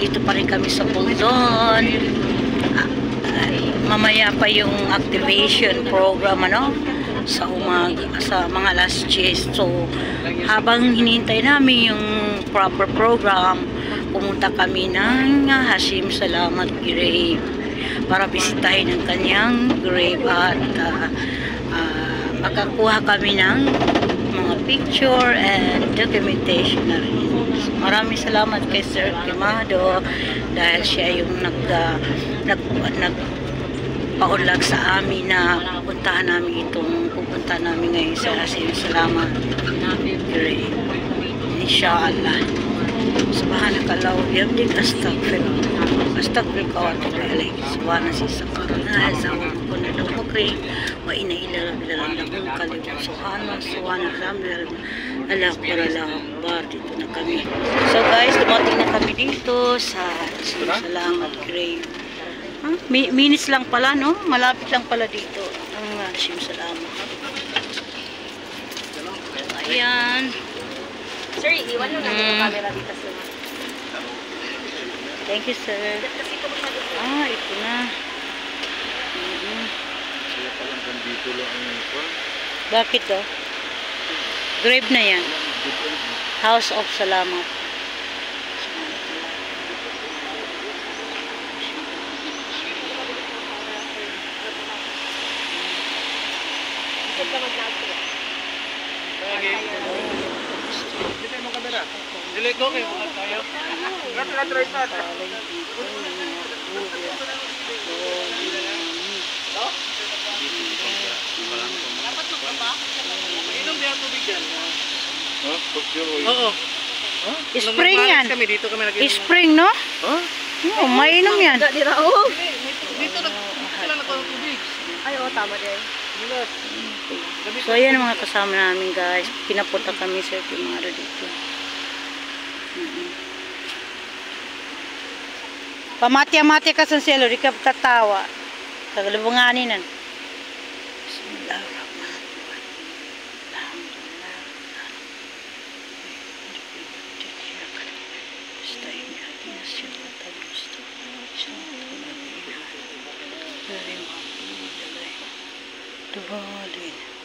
nandito pa rin kami sa Puldon. Mamaya pa yung activation program, ano, sa umaga, sa mga alas 10. So, habang hinihintay namin yung proper program, pumunta kami ng Hashim Salamat Grave para bisitahin ang kanyang grave at makakuha kami ng mga picture and documentation na rin. Maraming salamat kay Sir Quemado dahil siya yung nagpaunlag sa amin na pupuntahan namin ngayon sa Hashim Salamat Grave. Insyaallah. Subhanakallah wa bihamdik astaghfiruka wa atubu ilaik. Subhanallah sa kuna do mukri wa inna ila rabbil alamin subhanallah Allah akbar. Dito na kami. So guys, dumating na kami dito sa Salamat Grave. Minutes lang pala, no? Malapit lang pala dito ang Hashim Salamat. Ayan. Sir, iwan nyo na yung camera dito, sir. Thank you, sir. Ito na. Kaya palang dito lang ang ito. Bakit to? Grave na yan. House of Salamat. Dili ko kayo mga tayo. Try pa. Inom biya tubig yan. Oo. Spring yan. Spring, no? Oo, mainom yan. Dito sila na tubig. Ay, oo, tama din. So, ayan ang mga kasama namin, guys. Pinapunta kami, Sir Quemado dito. Pamati-amati ka sa selo, di ka tatawa. Kagalubunganin nan. Bismillahirrahmanirrahim.